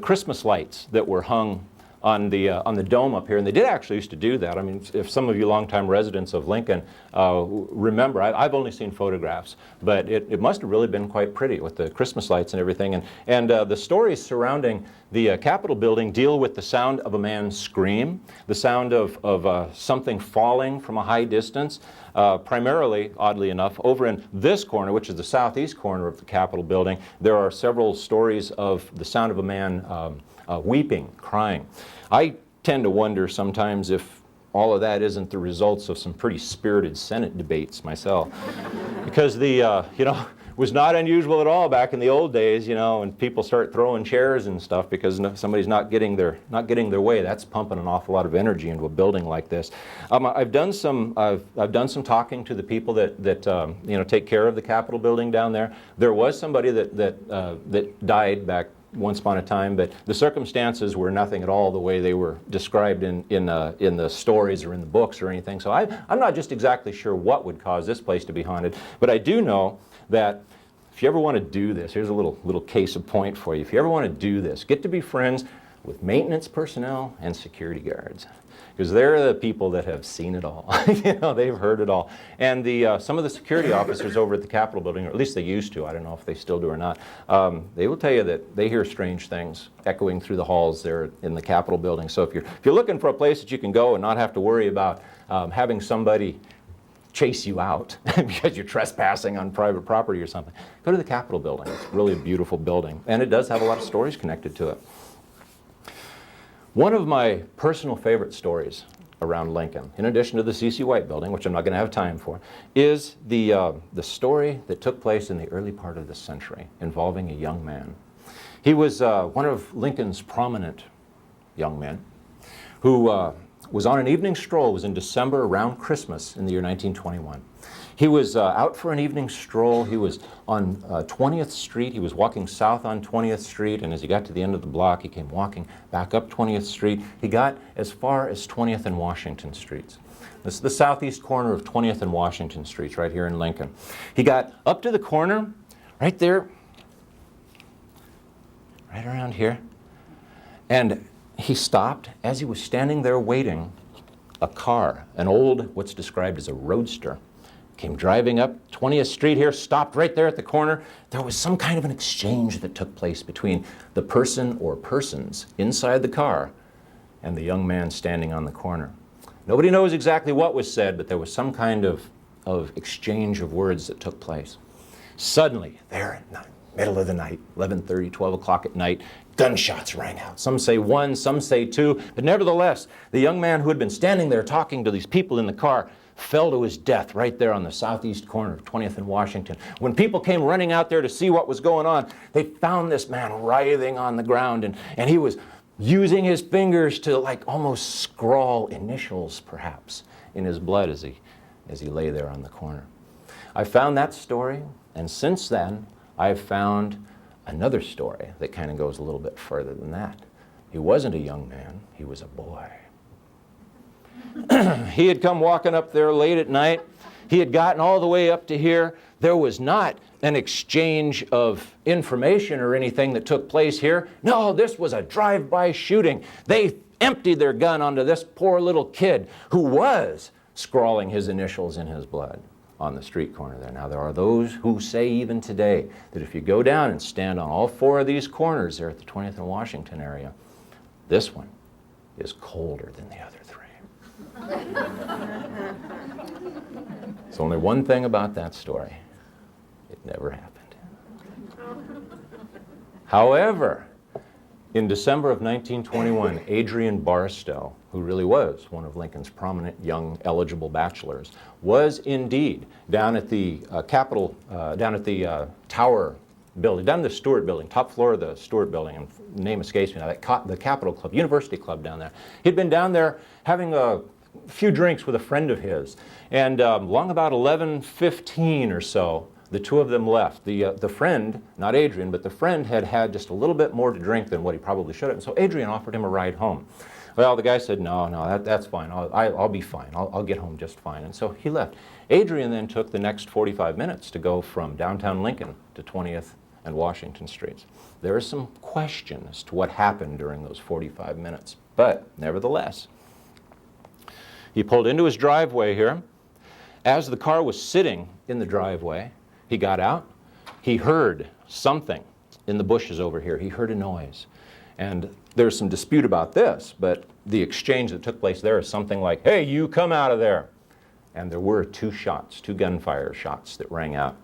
Christmas lights that were hung on the dome up here, and they did actually used to do that. I mean, if some of you longtime residents of Lincoln remember, I've only seen photographs, but it must have really been quite pretty with the Christmas lights and everything. And the stories surrounding the Capitol building deal with the sound of a man scream, the sound of something falling from a high distance. Primarily, oddly enough, over in this corner, which is the southeast corner of the Capitol building, there are several stories of the sound of a man weeping, crying. I tend to wonder sometimes if all of that isn't the results of some pretty spirited Senate debates myself. Because was not unusual at all back in the old days, you know, when people start throwing chairs and stuff because somebody's not getting their way. That's pumping an awful lot of energy into a building like this. I've done some talking to the people that take care of the Capitol building down there. There was somebody that died back once upon a time, but the circumstances were nothing at all the way they were described in the stories or in the books or anything. So I'm not just exactly sure what would cause this place to be haunted, but I do know that if you ever want to do this, here's a little case of point for you. If you ever want to do this, get to be friends with maintenance personnel and security guards. because they're the people that have seen it all. You know, they've heard it all. And some of the security officers over at the Capitol building, or at least they used to, I don't know if they still do or not, they will tell you that they hear strange things echoing through the halls there in the Capitol building. So if you're looking for a place that you can go and not have to worry about having somebody chase you out because you're trespassing on private property or something, go to the Capitol building. It's really a beautiful building, and it does have a lot of stories connected to it. One of my personal favorite stories around Lincoln, in addition to the C.C. White building, which I'm not going to have time for, is the story that took place in the early part of this century involving a young man. He was one of Lincoln's prominent young men who was on an evening stroll. It was in December around Christmas in the year 1921. He was out for an evening stroll. He was on 20th Street. He was walking south on 20th Street, and as he got to the end of the block, he came walking back up 20th Street. He got as far as 20th and Washington Streets. This is the southeast corner of 20th and Washington Streets right here in Lincoln. He got up to the corner right there, right around here, and he stopped. As he was standing there waiting, a car, an old, what's described as a roadster, came driving up 20th Street here, stopped right there at the corner. There was some kind of an exchange that took place between the person or persons inside the car and the young man standing on the corner. Nobody knows exactly what was said, but there was some kind of exchange of words that took place. Suddenly, there in the middle of the night, 11:30, 12 o'clock at night, gunshots rang out. Some say one, some say two, but nevertheless, the young man who had been standing there talking to these people in the car fell to his death right there on the southeast corner of 20th and Washington. When people came running out there to see what was going on, they found this man writhing on the ground, and he was using his fingers to like almost scrawl initials, perhaps, in his blood as he lay there on the corner. I found that story, and since then, I've found another story that kind of goes a little bit further than that. He wasn't a young man, he was a boy. He had come walking up there late at night. He had gotten all the way up to here. There was not an exchange of information or anything that took place here. No, this was a drive-by shooting. They emptied their gun onto this poor little kid who was scrawling his initials in his blood on the street corner there. Now, there are those who say even today that if you go down and stand on all four of these corners there at the 20th and Washington area, this one is colder than the other three. There's only one thing about that story. It never happened. However, in December of 1921, Adrian Barstow, who really was one of Lincoln's prominent young eligible bachelors, was indeed down at the Capitol, down at the Tower building, down in the Stewart building, top floor of the Stewart building, and the name escapes me now, the Capitol Club, University Club down there. He'd been down there having a few drinks with a friend of his, and long about 11:15 or so, the two of them left. The friend, not Adrian, but the friend had had just a little bit more to drink than what he probably should have, and so Adrian offered him a ride home. Well, the guy said, no, that's fine. I'll be fine. I'll get home just fine. And so he left. Adrian then took the next 45 minutes to go from downtown Lincoln to 20th and Washington Streets. There is some question as to what happened during those 45 minutes, but nevertheless, he pulled into his driveway here. As the car was sitting in the driveway, he got out. He heard something in the bushes over here. He heard a noise. And there's some dispute about this, but the exchange that took place there is something like, hey, you come out of there. And there were two gunfire shots that rang out.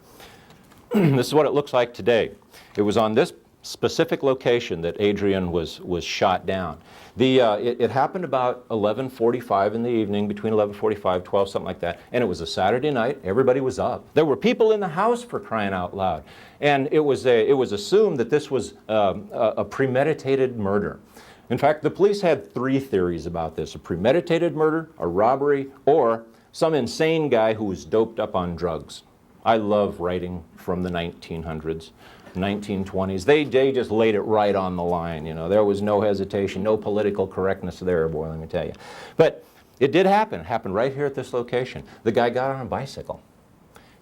This is what it looks like today. It was on this specific location that Adrian was shot down. It happened about 11:45 in the evening, between 11:45, 12, something like that, and it was a Saturday night. Everybody was up. There were people in the house, for crying out loud, and it was assumed that this was a premeditated murder. In fact, the police had three theories about this: a premeditated murder, a robbery, or some insane guy who was doped up on drugs. I love writing from the 1900s. 1920s. They just laid it right on the line. You know, there was no hesitation, no political correctness there, boy, let me tell you. But it did happen. It happened right here at this location. The guy got on a bicycle.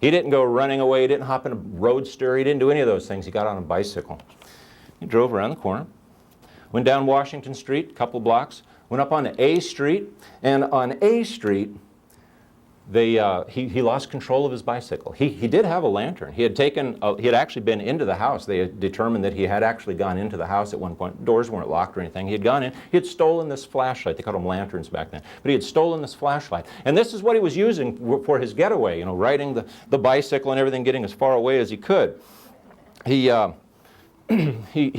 He didn't go running away. He didn't hop in a roadster. He didn't do any of those things. He got on a bicycle. He drove around the corner, went down Washington Street, a couple blocks, went up on A Street, and on A Street, he lost control of his bicycle. He did have a lantern. He had actually been into the house. They had determined that he had actually gone into the house at one point. Doors weren't locked or anything. He had gone in. He had stolen this flashlight. They called them lanterns back then. But he had stolen this flashlight. And this is what he was using for his getaway, riding the bicycle and everything, getting as far away as he could. He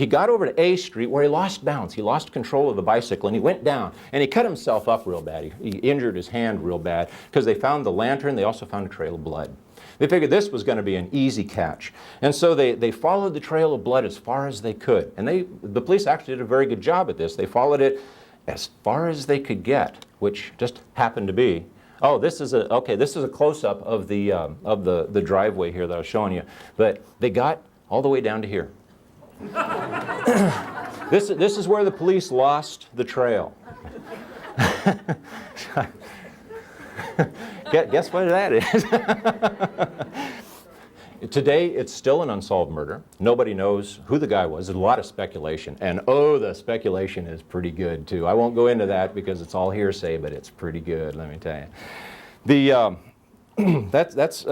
got over to A Street where he lost balance. He lost control of the bicycle and he went down and he cut himself up real bad. He injured his hand real bad because they found the lantern. They also found a trail of blood. They figured this was going to be an easy catch. And so they followed the trail of blood as far as they could. And the police actually did a very good job at this. They followed it as far as they could get, which just happened to be, this is a close-up of the driveway here that I was showing you. But they got all the way down to here. This is where the police lost the trail. Guess what that is? Today, it's still an unsolved murder. Nobody knows who the guy was. There's a lot of speculation. And the speculation is pretty good, too. I won't go into that because it's all hearsay, but it's pretty good, let me tell you. That's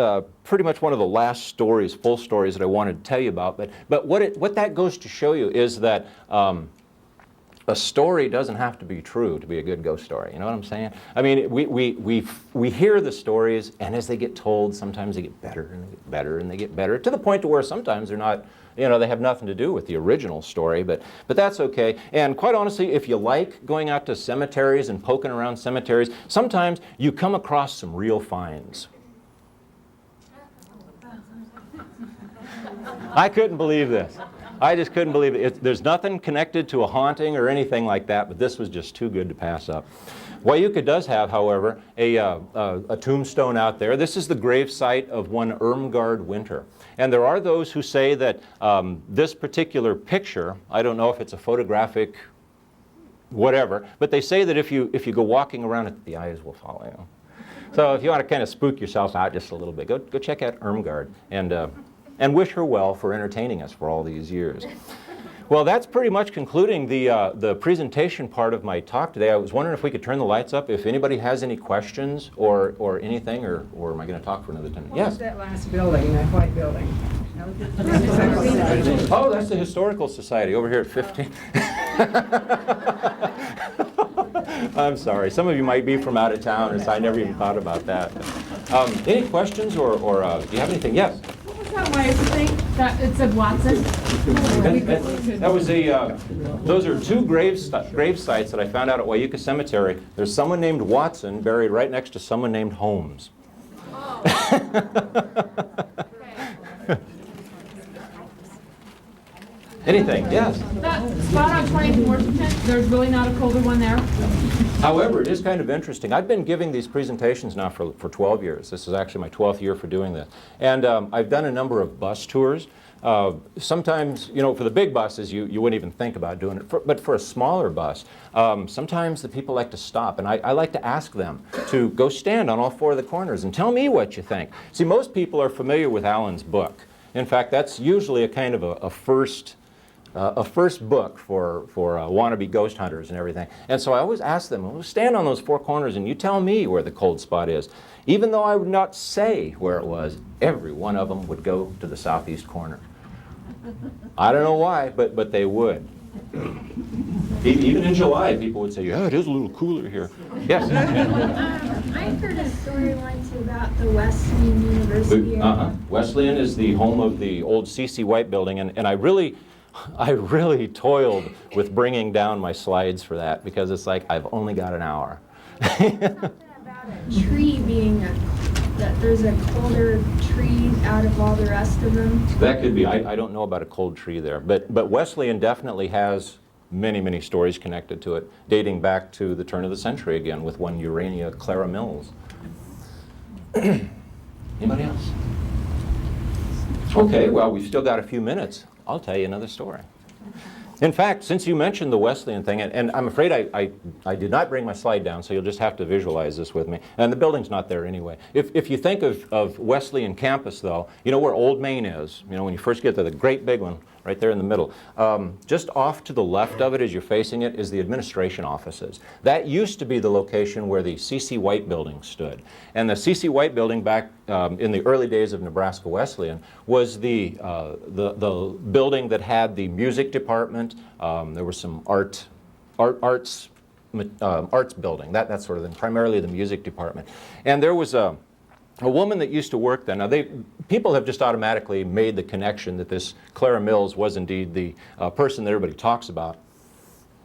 pretty much one of the last stories, full stories that I wanted to tell you about. But what that goes to show you is that a story doesn't have to be true to be a good ghost story. You know what I'm saying? I mean, we hear the stories, and as they get told, sometimes they get better and they get better and they get better to the point to where sometimes they're not. They have nothing to do with the original story, but that's okay. And quite honestly, if you like going out to cemeteries and poking around cemeteries, sometimes you come across some real finds. I couldn't believe this. I just couldn't believe it. There's nothing connected to a haunting or anything like that, but this was just too good to pass up. Wayuka does have, however, a tombstone out there. This is the grave site of one Irmgard Winter. And there are those who say that this particular picture, I don't know if it's a photographic whatever, but they say that if you go walking around it, the eyes will follow you. So if you want to kind of spook yourself out just a little bit, go check out Irmgard and wish her well for entertaining us for all these years. Well, that's pretty much concluding the presentation part of my talk today. I was wondering if we could turn the lights up, if anybody has any questions or anything, or am I going to talk for another 10 minutes? Yes? What's that last building, that white building? Oh, that's the Historical Society over here at 15. I'm sorry. Some of you might be from out of town, and so I never even thought about that. Any questions or do you have anything? Yes? What was that Wyatt thing? That it said Watson? That was those are two grave sites that I found out at Wayuka Cemetery. There's someone named Watson buried right next to someone named Holmes. Anything? Yes? That spot on 20th and Washington, there's really not a colder one there? However, it is kind of interesting. I've been giving these presentations now for 12 years. This is actually my 12th year for doing this. And I've done a number of bus tours. Sometimes, for the big buses, you wouldn't even think about doing it. But for a smaller bus, sometimes the people like to stop. And I like to ask them to go stand on all four of the corners and tell me what you think. See, most people are familiar with Alan's book. In fact, that's usually a kind of a first book for wannabe ghost hunters and everything. And so I always ask them, well, stand on those four corners and you tell me where the cold spot is. Even though I would not say where it was, every one of them would go to the southeast corner. I don't know why, but they would. Even in July, people would say, yeah, it is a little cooler here. Yes? I heard a story once about the Wesleyan University. Wesleyan is the home of the old C.C. White building, and I really toiled with bringing down my slides for that because it's like I've only got an hour. Something about a tree being that there's a colder tree out of all the rest of them. That could be. I don't know about a cold tree there, but Wesleyan definitely has many stories connected to it, dating back to the turn of the century again with one Urania Clara Mills. Anybody else? Okay, well, we've still got a few minutes. I'll tell you another story. In fact, since you mentioned the Wesleyan thing, and I'm afraid I did not bring my slide down, so you'll just have to visualize this with me. And the building's not there anyway. If you think of Wesleyan campus, though, you know where Old Main is. When you first get to the great big one right there in the middle. Just off to the left of it, as you're facing it, is the administration offices. That used to be the location where the C.C. White building stood. And the C.C. White building back in the early days of Nebraska Wesleyan was the building that had the music department. There was some arts building, that sort of thing, primarily the music department. And there was a woman that used to work there. Now, people have just automatically made the connection that this Clara Mills was indeed the person that everybody talks about.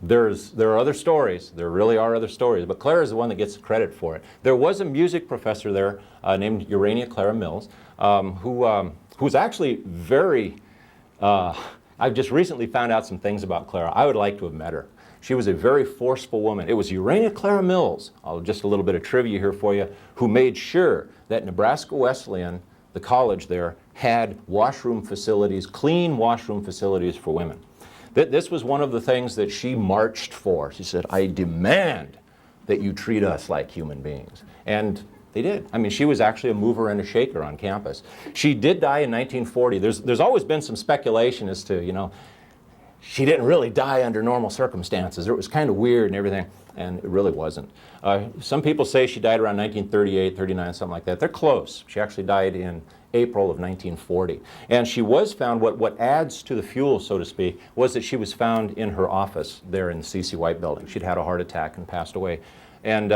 There are other stories. There really are other stories, but Clara is the one that gets credit for it. There was a music professor there named Urania Clara Mills, who was actually very, I've just recently found out some things about Clara. I would like to have met her. She was a very forceful woman. It was Urania Clara Mills, just a little bit of trivia here for you, who made sure that Nebraska Wesleyan, the college there, had washroom facilities, clean washroom facilities for women. This was one of the things that she marched for. She said, I demand that you treat us like human beings. And they did. I mean, she was actually a mover and a shaker on campus. She did die in 1940. There's always been some speculation as to, you know, she didn't really die under normal circumstances. It was kind of weird and everything, and it really wasn't. Some people say she died around 1938, 39, something like that. They're close. She actually died in April of 1940. And she was found, what adds to the fuel, so to speak, was that she was found in her office there in the C.C. White building. She'd had a heart attack and passed away. And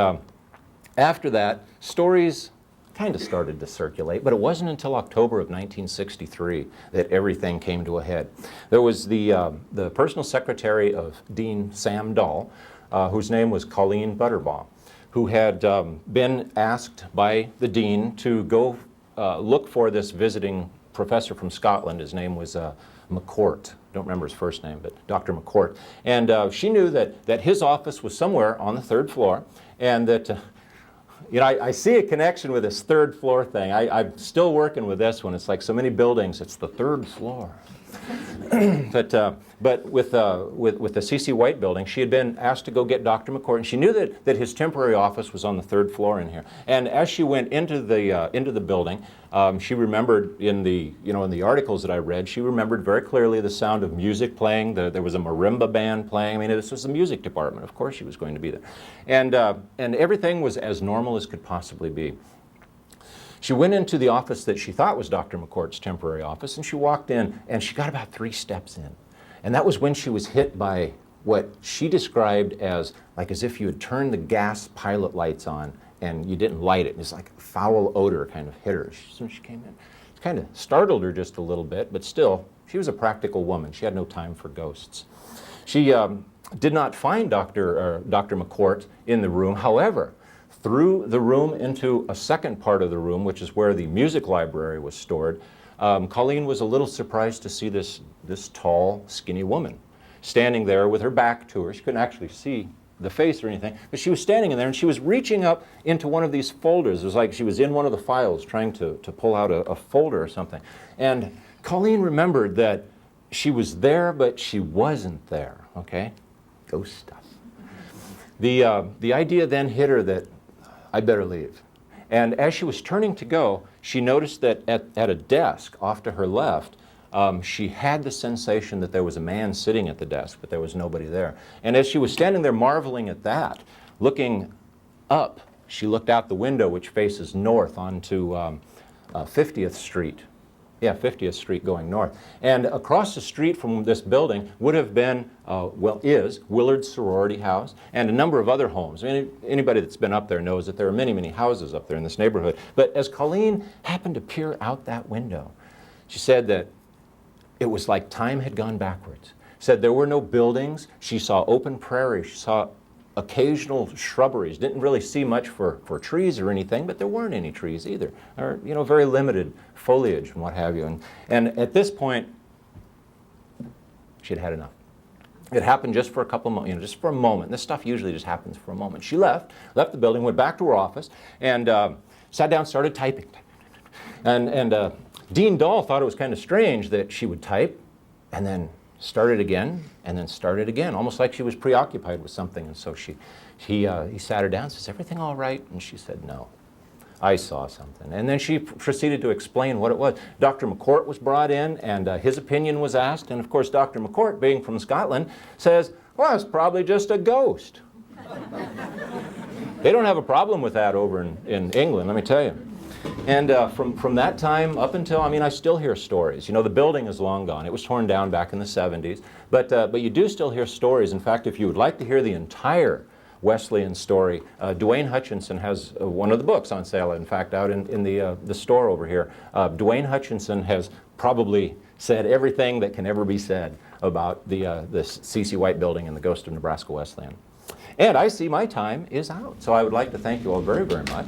after that, stories kind of started to circulate, but it wasn't until October of 1963 that everything came to a head. There was the personal secretary of Dean Sam Dahl, whose name was Colleen Butterbaugh, who had been asked by the dean to go look for this visiting professor from Scotland. His name was McCourt. Don't remember his first name, but Dr. McCourt. And she knew that his office was somewhere on the 3rd floor, and that you know, I see a connection with this 3rd floor thing. I'm still working with this one. It's like so many buildings, it's the 3rd floor. But with the C.C. White building, she had been asked to go get Dr. McCourt, and she knew that his temporary office was on the 3rd floor in here. And as she went into the building, she remembered in the articles that I read, she remembered very clearly the sound of music playing. There was a marimba band playing. I mean, this was the music department. Of course, she was going to be there, and everything was as normal as could possibly be. She went into the office that she thought was Dr. McCourt's temporary office, and she walked in, and she got about 3 steps in. And that was when she was hit by what she described as if you had turned the gas pilot lights on and you didn't light it. It's like a foul odor kind of hit her. As soon as she came in, it kind of startled her just a little bit, but still, she was a practical woman. She had no time for ghosts. She did not find Dr. McCourt in the room. However, through the room into a second part of the room, which is where the music library was stored, Colleen was a little surprised to see this tall, skinny woman standing there with her back to her. She couldn't actually see the face or anything, but she was standing in there, and she was reaching up into one of these folders. It was like she was in one of the files trying to pull out a folder or something. And Colleen remembered that she was there, but she wasn't there, okay? Ghost stuff. The idea then hit her that I better leave. And as she was turning to go, she noticed that at a desk off to her left, she had the sensation that there was a man sitting at the desk, but there was nobody there. And as she was standing there marveling at that, looking up, she looked out the window, which faces north onto 50th Street. Yeah, 50th Street going north. And across the street from this building would have been, is Willard's Sorority House and a number of other homes. I mean, anybody that's been up there knows that there are many, many houses up there in this neighborhood. But as Colleen happened to peer out that window, she said that it was like time had gone backwards. Said there were no buildings. She saw open prairie. She saw occasional shrubberies. Didn't really see much for trees or anything, but there weren't any trees either. Or, very limited foliage and what have you. And at this point, she'd had enough. It happened just for a couple of moments, just for a moment. This stuff usually just happens for a moment. She left the building, went back to her office, and sat down, started typing. And Dean Dahl thought it was kind of strange that she would type and then started again, and then started again, almost like she was preoccupied with something. And so he sat her down and says, "Everything all right?" And she said, "No." I saw something. And then she proceeded to explain what it was. Dr. McCourt was brought in, and his opinion was asked. And of course, Dr. McCourt, being from Scotland, says, well, it's probably just a ghost. They don't have a problem with that over in England, let me tell you. And from that time up until, I mean, I still hear stories. You know, the building is long gone. It was torn down back in the 70s. But you do still hear stories. In fact, if you would like to hear the entire Wesleyan story, Dwayne Hutchinson has one of the books on sale, in fact, out in the store over here. Dwayne Hutchinson has probably said everything that can ever be said about the C.C. White building and the Ghost of Nebraska Wesleyan. And I see my time is out, so I would like to thank you all very, very much.